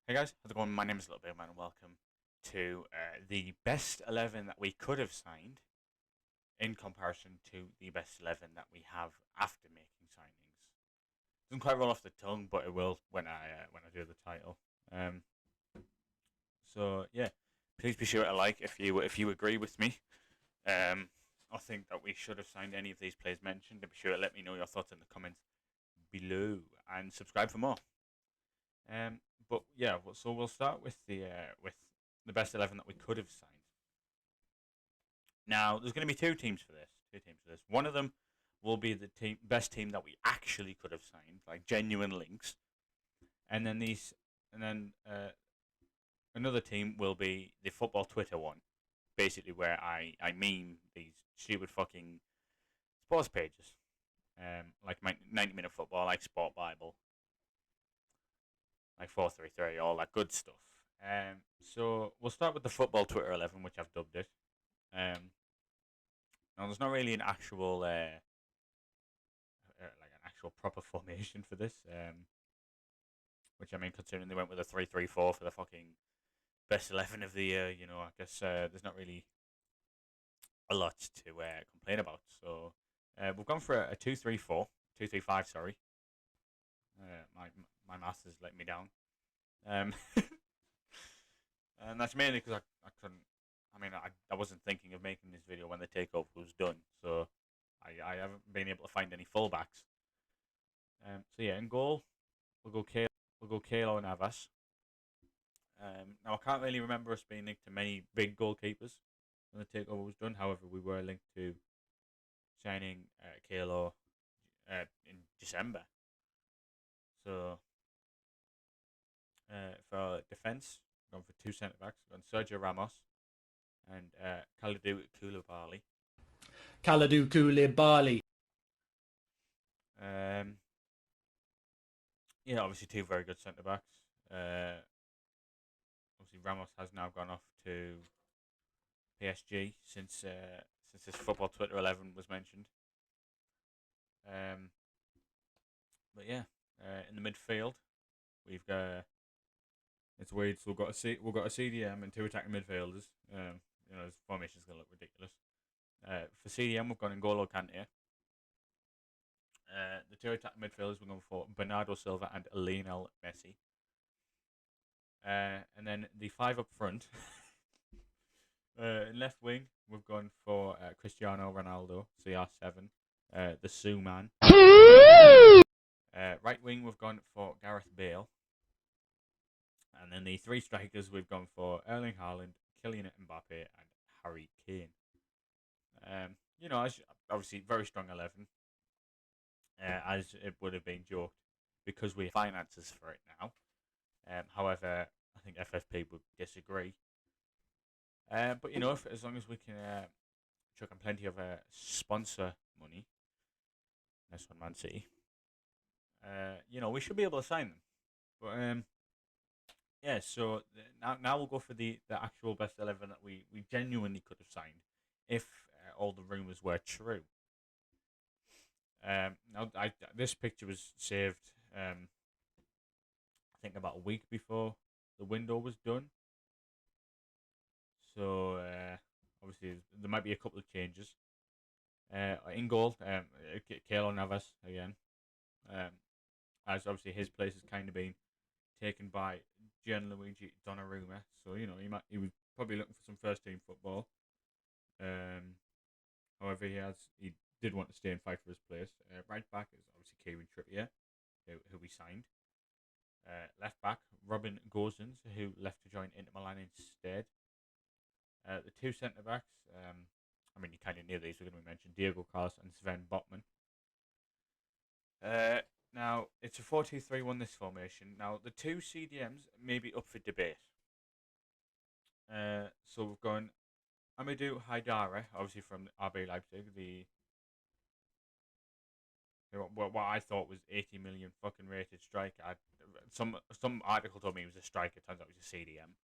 Hey guys, how's it going? My name is Little Big Man, and welcome to the best 11 that we could have signed in comparison to the best 11 that we have after making signings. Doesn't quite roll off the tongue, but it will when I do the title. Um, so yeah, please be sure to like if you agree with me. I think that we should have signed any of these players mentioned, and be sure to let me know your thoughts in the comments below and subscribe for more. Um, but yeah, so we'll start with the best 11 that we could have signed. Now, there's going to be two teams for this. Two teams for this. One of them will be the best team that we actually could have signed, like genuine links, and then another team will be the football Twitter one, basically where I meme these stupid fucking sports pages, like my 90-minute football, like Sport Bible, like 433, all that good stuff. So we'll start with the football Twitter 11, which I've dubbed it. Now there's not really an actual like an actual proper formation for this. Which I mean, considering they went with a 3-3-4 for the fucking best 11 of the year, I guess there's not really a lot to complain about. So we've gone for a 2-3-4, 2-3-5. Sorry, my maths has let me down. Um, and that's mainly because I couldn't. I mean, I wasn't thinking of making this video when the takeover was done, so I haven't been able to find any fullbacks. So yeah, in goal we'll go Kalo Navas. Now I can't really remember us being linked to many big goalkeepers when the takeover was done. However, we were linked to signing Kalo in December. So for defence, we're going for two centre backs. We're going Sergio Ramos and Kalidou Koulibaly. Kalidou Koulibaly. Yeah, obviously two very good centre backs. Obviously Ramos has now gone off to PSG since this football Twitter 11 was mentioned. But yeah, in the midfield we've got it's weird. So we've got a CDM and two attacking midfielders. His formation's gonna look ridiculous. For CDM we've got N'Golo Kante. The two attacking midfielders we're going for Bernardo Silva and Lionel Messi. And then the five up front. In left wing, we've gone for Cristiano Ronaldo, CR7, the Sue Man. Right wing, we've gone for Gareth Bale. And then the three strikers, we've gone for Erling Haaland, Kylian Mbappe, and Harry Kane. Obviously, very strong 11, as it would have been joked, because we have finances for it now. However, I think FFP would disagree. But as long as we can chuck in plenty of sponsor money, nice one, Man City. We should be able to sign them. But yeah, so now we'll go for the actual best 11 that we genuinely could have signed if all the rumors were true. Now this picture was saved, I think about a week before the window was done. So obviously there might be a couple of changes. In goal, Keylor Navas again, as obviously his place has kind of been taken by Gianluigi Donnarumma. So he was probably looking for some first team football. However, he did want to stay and fight for his place. Right back is obviously Kieran Trippier, who we signed. Left back Robin Gosens, who left to join Inter Milan instead. The two centre backs, you kind of knew these were going to be mentioned: Diego Carlos and Sven Botman. Now it's a 4-2-3-1 this formation. Now the two CDMs may be up for debate. So we've gone Amadou Haidara, obviously from RB Leipzig, what I thought was 80 million fucking rated striker. Some article told me he was a striker. Turns out he was a CDM.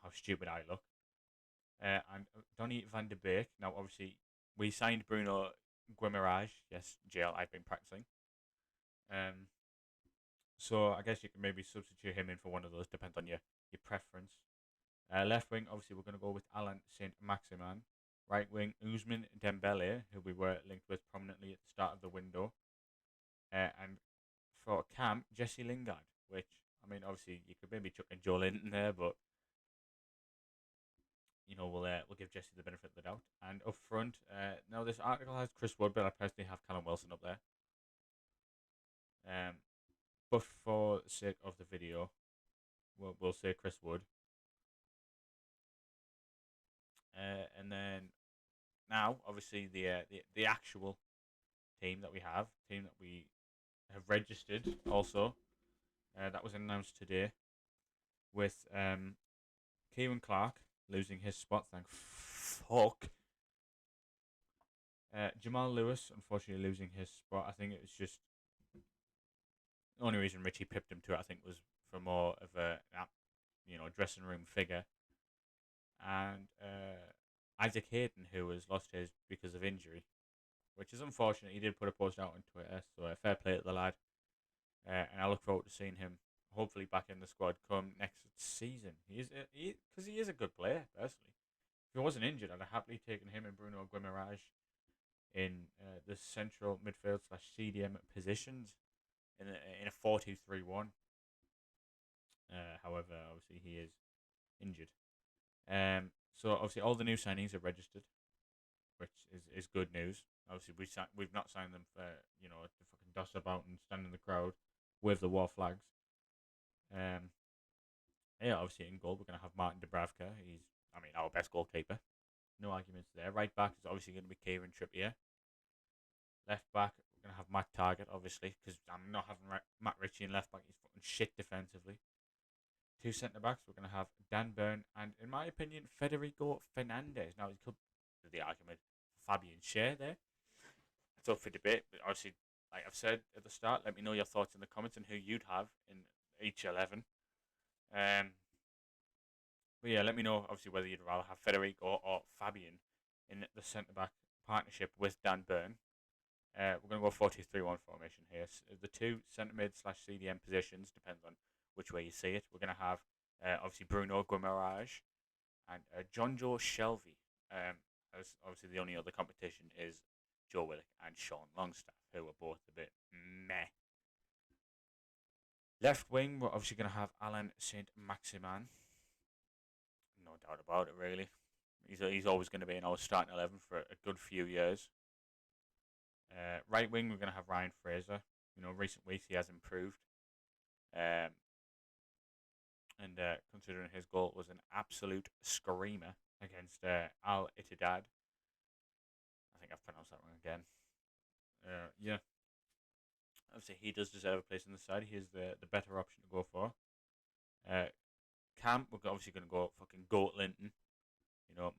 How stupid I look. And Donny van der Beek. Now, obviously, we signed Bruno Guimaraes. Yes, jail. I've been practicing. So I guess you can maybe substitute him in for one of those, depends on your preference. Left wing, obviously, we're going to go with Alan Saint Maximin. Right wing, Ousmane Dembele, who we were linked with prominently at the start of the window. And for Cam, Jesse Lingard, which, I mean, obviously, you could maybe chuck in Joe Linton there, but, we'll give Jesse the benefit of the doubt. And up front, now this article has Chris Wood, but I personally have Callum Wilson up there. But for the sake of the video, we'll say Chris Wood. And then now, obviously, the actual team that we have registered also. That was announced today with Kieran Clark losing his spot. Thank fuck. Jamal Lewis, unfortunately, losing his spot. I think it was just the only reason Richie pipped him to it, I think, was for more of a dressing room figure. And Isaac Hayden, who has lost his because of injury, which is unfortunate. He did put a post out on Twitter, so fair play to the lad. And I look forward to seeing him hopefully back in the squad come next season. Because he is a good player, personally. If he wasn't injured, I'd have happily taken him and Bruno Guimaraes in the central midfield / CDM positions in a 4-2-3-1. However, obviously he is injured. So obviously all the new signings are registered, which is good news. Obviously we've not signed them for to fucking dust about and stand in the crowd with the war flags. Obviously in goal we're gonna have Martin Dubravka. He's our best goalkeeper. No arguments there. Right back is obviously going to be Kieran Trippier. Left back we're gonna have Matt Targett, obviously, because I'm not having Matt Ritchie in left back. He's fucking shit defensively. Two centre backs we're gonna have Dan Burn and, in my opinion, Federico Fernandez. Now you could do the argument Fabian Schär there. It's up for debate, but obviously, like I've said at the start, let me know your thoughts in the comments and who you'd have in each 11. But yeah, let me know obviously whether you'd rather have Federico or Fabian in the centre back partnership with Dan Burn. We're going to go 4-2-3-1 formation here. So the two centre mid / CDM positions, depends on which way you see it. We're going to have obviously Bruno Guimaraes and Jonjo Shelvey. As obviously the only other competition is Joe Willock and Sean Longstaff, who are both a bit meh. Left wing, we're obviously going to have Alan Saint Maximin. No doubt about it, really. He's always going to be in our starting 11 for a good few years. Right wing, we're going to have Ryan Fraser. Recent weeks he has improved. And considering his goal was an absolute screamer against Al Ittihad. I think I've pronounced that wrong again. Yeah. Obviously, he does deserve a place in the side. He is the better option to go for. Cam, we're obviously going to go fucking Goat Linton.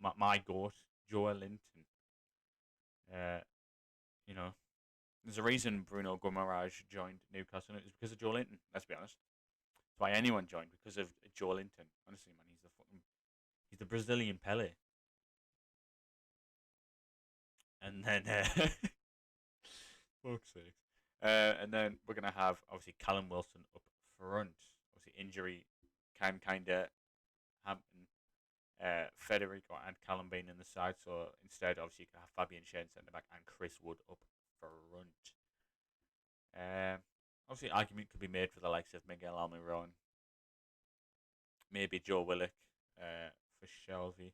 My goat, Joe Linton. There's a reason Bruno Guimaraes joined Newcastle. It's because of Joe Linton, let's be honest. That's why anyone joined, because of Joe Linton. Honestly, man, he's the Brazilian Pele. And then, fuck's sake. And then we're going to have, obviously, Callum Wilson up front. Obviously, injury can kind of happen. Federico and Callum being in the side. So instead, obviously, you can have Fabian Schär centre back and Chris Wood up front. Obviously, argument could be made for the likes of Miguel Almiron. Maybe Joe Willock for Shelvey.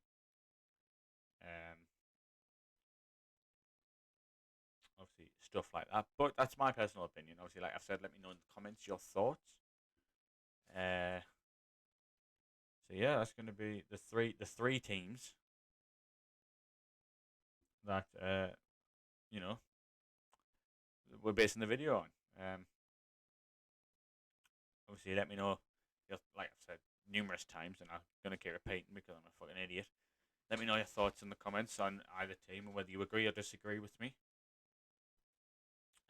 Obviously, stuff like that. But that's my personal opinion. Obviously, like I've said, let me know in the comments your thoughts. So yeah, that's going to be the three teams that we're basing the video on. Obviously, let me know. Like I've said numerous times, and I'm going to keep repeating because I'm a fucking idiot. Let me know your thoughts in the comments on either team and whether you agree or disagree with me.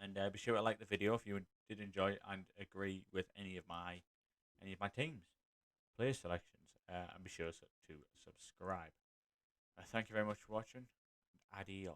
And be sure to like the video if you did enjoy and agree with any of my teams, player selections, and be sure to subscribe. Thank you very much for watching. Adios.